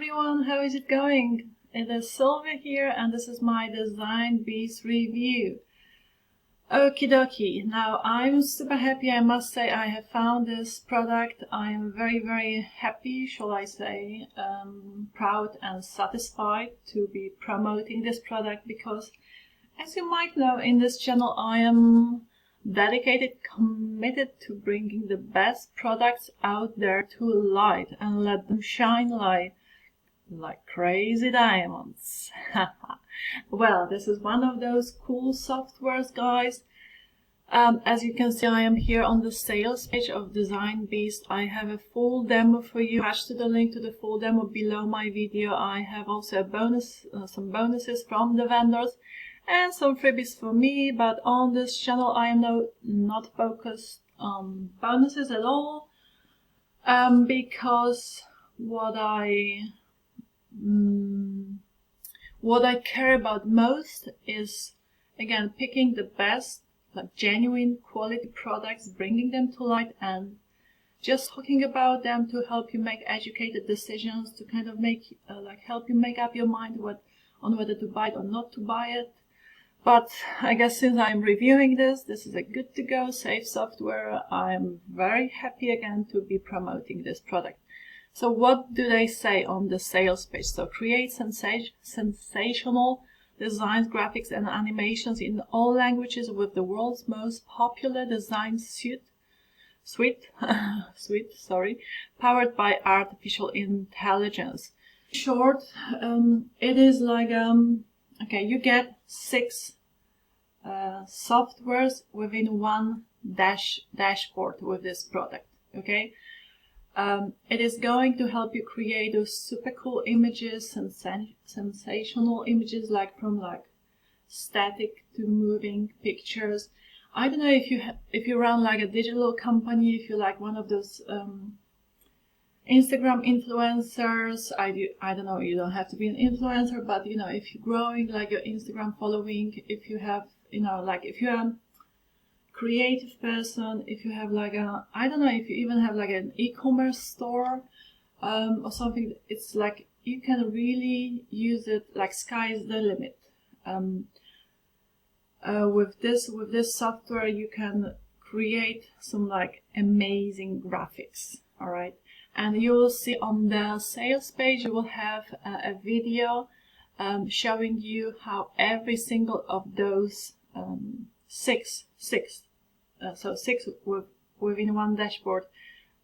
everyone, how is it going? It is Sylvia here and this is my DesignBeast review. Okie dokie, now I'm super happy, I must say. I have found this product. I am very happy, shall I say, proud and satisfied to be promoting this product because, as you might know, in this channel I am dedicated, committed to bringing the best products out there to light and let them shine like crazy diamonds. Well, this is one of those cool softwares, guys. As you can see, I am here on the sales page of DesignBeast. I have a full demo for you. Attached to the link to the full demo below my video. I have also a bonus, some bonuses from the vendors and some freebies for me. But on this channel, I am not focused on bonuses at all, because what I care about most is, again, picking the best, like genuine quality products, bringing them to light and just talking about them to help you make educated decisions, to kind of make help you make up your mind on whether to buy it or not to buy it. But I guess since I'm reviewing this is a good to go, safe software. I'm very happy again to be promoting this product. So what do they say on the sales page? So create sensational designs, graphics and animations in all languages with the world's most popular design suite, powered by artificial intelligence. In short, it is like, okay, you get 6 softwares within one dashboard with this product, okay? It is going to help you create those super cool images and sensational images, like from static to moving pictures. I don't know if you run like a digital company, if you're like one of those Instagram influencers. I don't know, you don't have to be an influencer, but you know, if you're growing like your Instagram following, if you have, you know, like if you're a creative person, if you have like a, I don't know, if you even have like an e-commerce store or something, it's like you can really use it, like sky's the limit. With this software you can create some like amazing graphics, all right? And you will see on the sales page you will have a video showing you how every single of those six within one dashboard,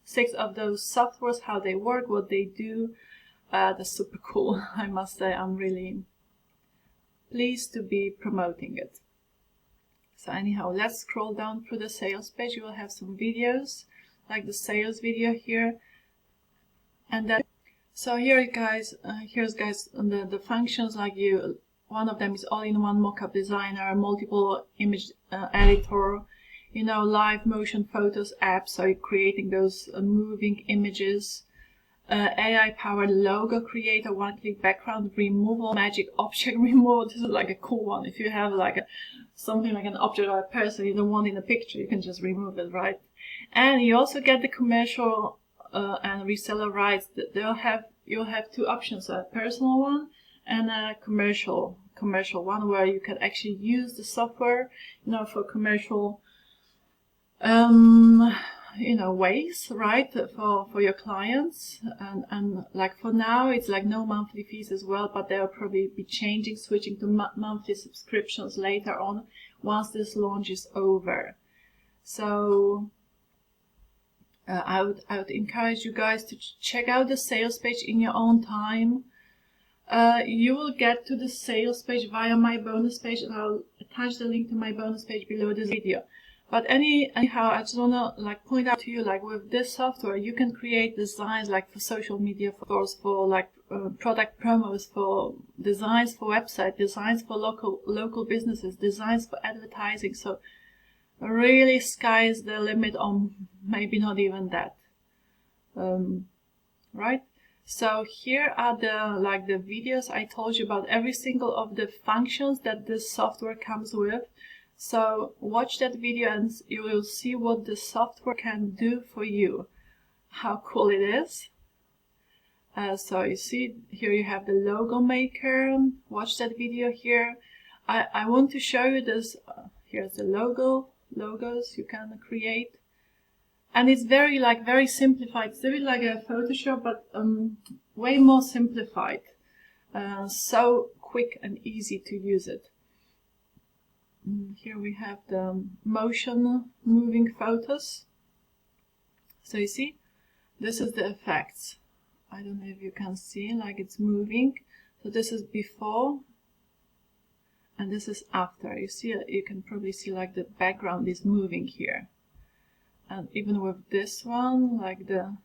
6 of those softwares, how they work, what they do. That's super cool. I must say, I'm really pleased to be promoting it. So anyhow, let's scroll down through the sales page. You will have some videos, like the sales video here, and then so here guys, here's guys the functions. Like one of them is all-in-one mockup designer, multiple image editor, you know, live motion photos app, so you're creating those moving images, AI-powered logo creator, one-click background removal, magic object removal. This is like a cool one. If you have like something like an object or a person you don't want in a picture, you can just remove it, right? And you also get the commercial and reseller rights. You'll have 2 options: a personal one and a commercial one, where you can actually use the software, you know, for commercial you know, ways, right, for your clients. And like for now it's like no monthly fees as well, but they'll probably be switching to monthly subscriptions later on once this launch is over. So I would encourage you guys to check out the sales page in your own time. You will get to the sales page via my bonus page, and I'll attach the link to my bonus page below this video. But anyhow, I just wanna like point out to you, like with this software you can create designs like for social media, for like product promos, for designs for website, designs for local businesses, designs for advertising. So really sky's the limit, on maybe not even that, right? So here are the videos I told you about, every single of the functions that this software comes with. So watch that video and you will see what the software can do for you. How cool it is. So you see here you have the logo maker. Watch that video here. I want to show you this. Here's the logos you can create, and it's very simplified. It's a bit like a Photoshop, but way more simplified. So quick and easy to use it. Here we have the motion moving photos. So you see, this is the effects. I don't know if you can see, like it's moving. So this is before and this is after. You see, you can probably see like the background is moving here. And even with this one, like the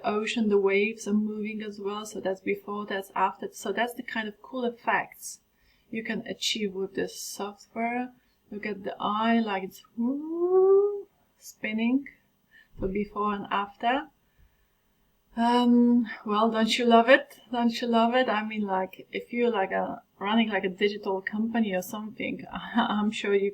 ocean, the waves are moving as well. So that's before, that's after. So that's the kind of cool effects you can achieve with this software. Look at the eye, like it's spinning. So before and after. Well, don't you love it? Don't you love it? I mean, like, if you're like running like a digital company or something, I'm sure you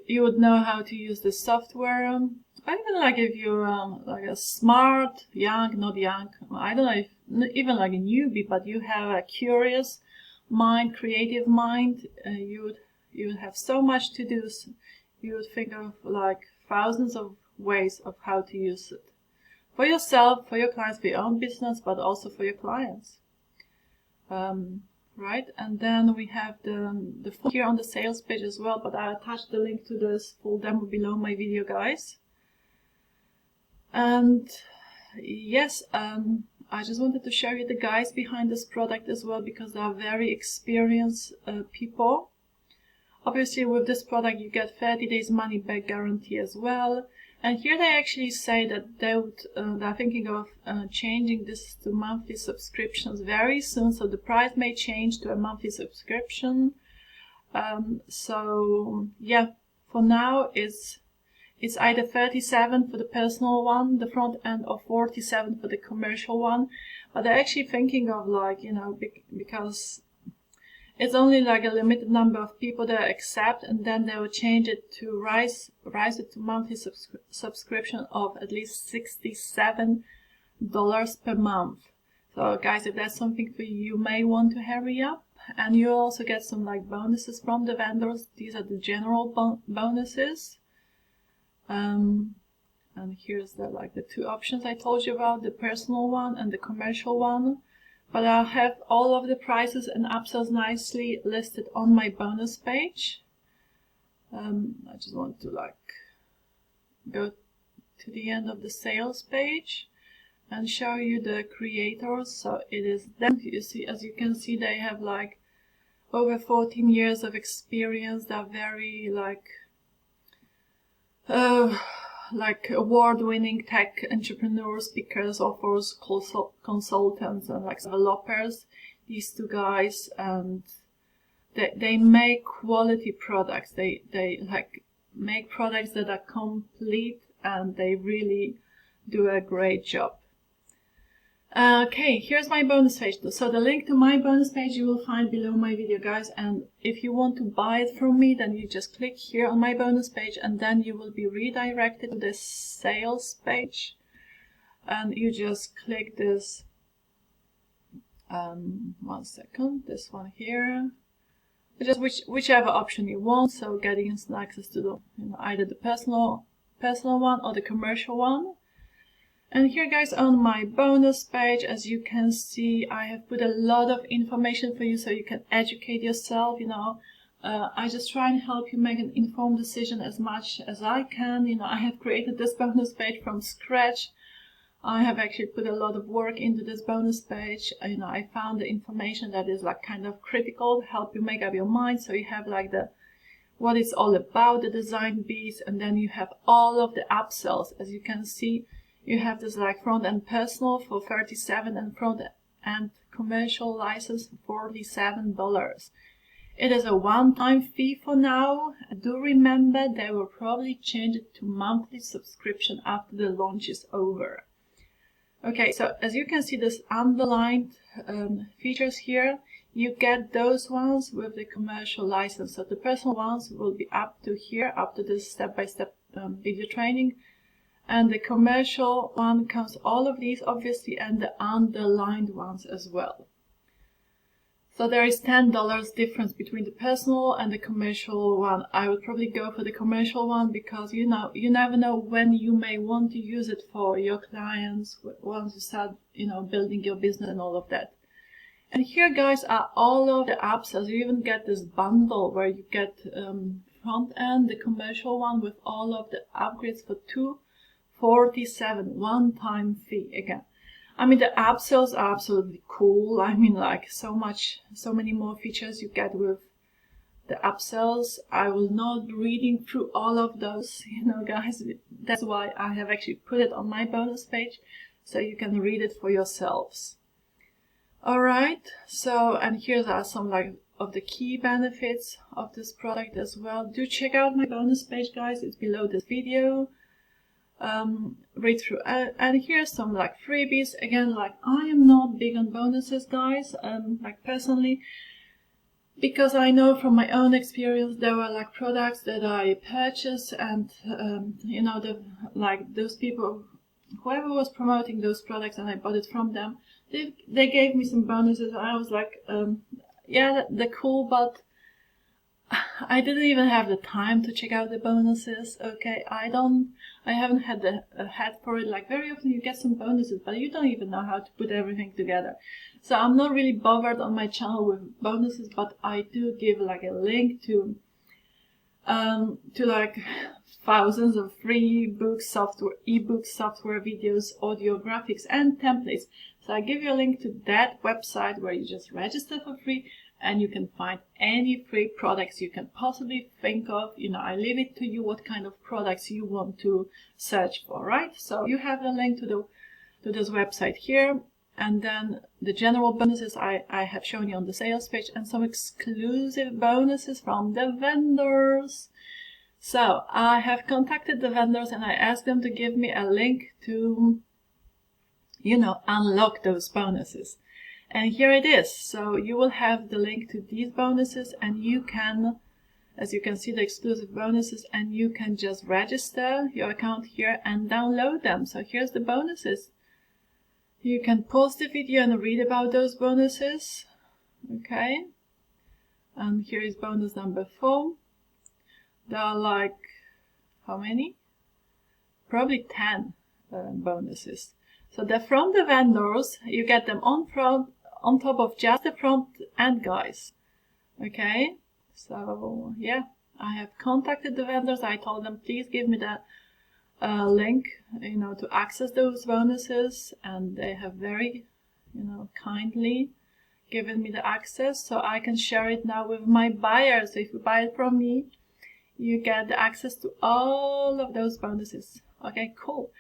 would know how to use the software. Or even like if you're like a smart, not young, I don't know, if even like a newbie, but you have a curious mind, creative mind, you would have so much to do. So you would think of like thousands of ways of how to use it. For yourself, for your clients, for your own business, but also for your clients. Right, and then we have the full here on the sales page as well, but I attached the link to this full demo below my video, guys. And yes, I just wanted to show you the guys behind this product as well, because they are very experienced people. Obviously, with this product, you get 30 days money back guarantee as well. And here they actually say that they're thinking of changing this to monthly subscriptions very soon. So the price may change to a monthly subscription. So yeah, for now it's either 37 for the personal one, the front end, or 47 for the commercial one. But they're actually thinking of, like, you know, because it's only like a limited number of people that accept, and then they will change it to rise it to monthly subscription of at least $67 per month. So guys, if that's something for you, you may want to hurry up. And you also get some like bonuses from the vendors. These are the general bonuses. And here's the two options I told you about, the personal one and the commercial one. But I'll have all of the prices and upsells nicely listed on my bonus page. I just want to go to the end of the sales page and show you the creators. So it is them. You see, as you can see, they have like over 14 years of experience. They're very award-winning tech entrepreneurs, speakers, authors, consultants, and like developers. These two guys, and they make quality products. They make products that are complete, and they really do a great job. Okay, here's my bonus page. So the link to my bonus page you will find below my video, guys. And if you want to buy it from me, then you just click here on my bonus page, and then you will be redirected to the sales page. And you just click this, one second, this one here. Just whichever option you want. So getting instant access to the, either the personal one or the commercial one. And here, guys, on my bonus page, as you can see, I have put a lot of information for you so you can educate yourself. I just try and help you make an informed decision as much as I can. I have created this bonus page from scratch. I have actually put a lot of work into this bonus page. I found the information that is kind of critical to help you make up your mind. So you have what it's all about, the DesignBeast, and then you have all of the upsells. As you can see, you have this front-end personal for $37 and front-end commercial license for $47. It is a one-time fee for now. Do remember they will probably change it to monthly subscription after the launch is over. Okay, so as you can see, this underlined features here, you get those ones with the commercial license. So the personal ones will be up to here, up to this step-by-step video training. And the commercial one comes all of these obviously, and the underlined ones as well. So there is $10 difference between the personal and the commercial one. I would probably go for the commercial one because you never know when you may want to use it for your clients once you start, building your business and all of that. And here, guys, are all of the upsells. You even get this bundle where you get front end, the commercial one, with all of the upgrades for $247, one-time fee again. I mean, the upsells are absolutely cool. I mean, like so many more features you get with the upsells. I will not be reading through all of those, guys. That's why I have actually put it on my bonus page, so you can read it for yourselves. All right. So, and here are some of the key benefits of this product as well. Do check out my bonus page, guys. It's below this video. Read through, and here's some freebies. Again, I am not big on bonuses, guys, personally, because I know from my own experience there were products that I purchased, and those people, whoever was promoting those products, and I bought it from them, they gave me some bonuses, and I was like, yeah, they're cool, but I didn't even have the time to check out the bonuses. Okay, I haven't had the head for it. Very often you get some bonuses, but you don't even know how to put everything together. So I'm not really bothered on my channel with bonuses, but I do give a link to thousands of free books, ebook software, videos, audio, graphics, and templates. So I give you a link to that website where you just register for free, and you can find any free products you can possibly think of. I leave it to you what kind of products you want to search for, right? So you have a link to this website here, and then the general bonuses I have shown you on the sales page, and some exclusive bonuses from the vendors. So I have contacted the vendors and I asked them to give me a link to, unlock those bonuses. And here it is. So you will have the link to these bonuses, and you can, as you can see, the exclusive bonuses, and you can just register your account here and download them. So here's the bonuses. You can pause the video and read about those bonuses. Okay. And here is bonus number 4. There are how many? Probably 10 bonuses. So they're from the vendors. You get them on top of just the front end, guys. Okay, so yeah, I have contacted the vendors. I told them, please give me the link, to access those bonuses, and they have very, kindly given me the access, so I can share it now with my buyers. So if you buy it from me, you get the access to all of those bonuses. Okay, cool.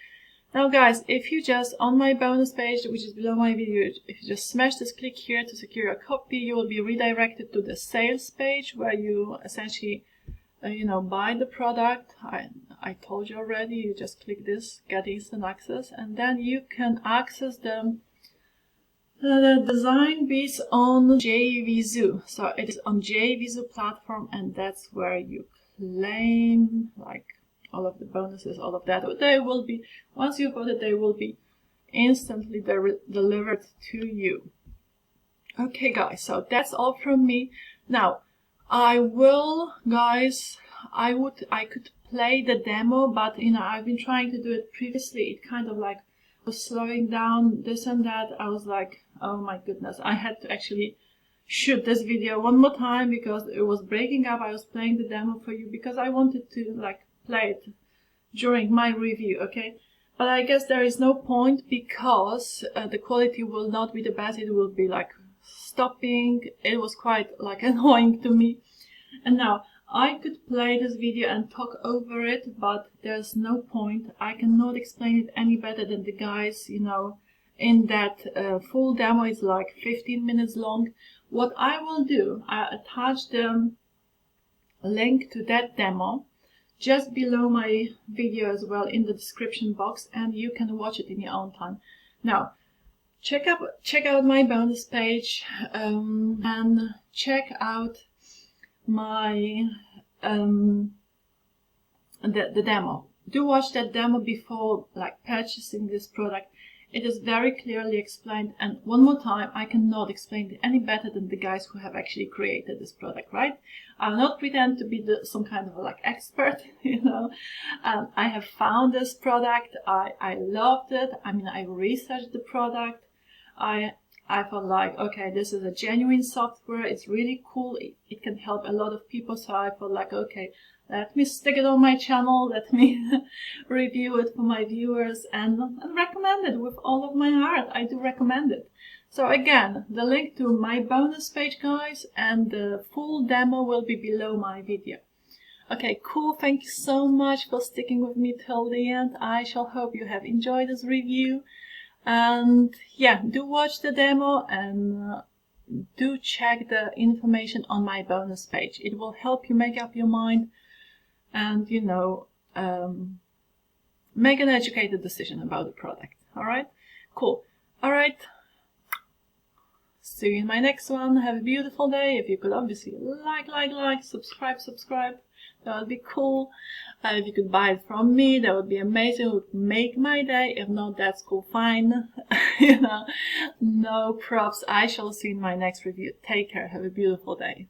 Now, guys, if you just, on my bonus page, which is below my video, if you just smash this click here to secure a copy, you will be redirected to the sales page where you essentially, buy the product. I told you already, you just click this, get instant access, and then you can access the DesignBeast on JVZoo. So it is on JVZoo platform, and that's where you claim all of the bonuses, all of that. They will be, once you bought it, they will be instantly delivered to you. Okay, guys, so that's all from me. Now, I could play the demo, but I've been trying to do it previously. It kind of was slowing down, this and that. I was like, oh my goodness, I had to actually shoot this video one more time because it was breaking up. I was playing the demo for you because I wanted to play it during my review, okay? But I guess there is no point because the quality will not be the best. It will be stopping. It was quite annoying to me. And now I could play this video and talk over it, but there's no point. I cannot explain it any better than the guys, in that full demo. Is 15 minutes long. What I will do, I attach the link to that demo just below my video as well in the description box, and you can watch it in your own time. Now, check out my bonus page and check out my the demo. do watch that demo before like purchasing this product. It is very clearly explained, and one more time, I cannot explain it any better than the guys who have actually created this product, right? I'll not pretend to be some kind of like expert, you know. I have found this product, I loved it. I mean, I researched the product. I felt like, okay, this is a genuine software. It's really cool. It can help a lot of people. So I felt like, okay, let me stick it on my channel. Let me review it for my viewers and recommend it with all of my heart. I do recommend it. So again, the link to my bonus page, guys, and the full demo will be below my video. Okay, cool. Thank you so much for sticking with me till the end. I shall hope you have enjoyed this review. And yeah, do watch the demo and do check the information on my bonus page. It will help you make up your mind and, you know, make an educated decision about the product. All right, cool. All right, see you in my next one. Have a beautiful day. If you could obviously like, subscribe. That would be cool. If you could buy it from me, that would be amazing. It would make my day. If not, that's cool, fine. You know, no props. I shall see you in my next review. Take care. Have a beautiful day.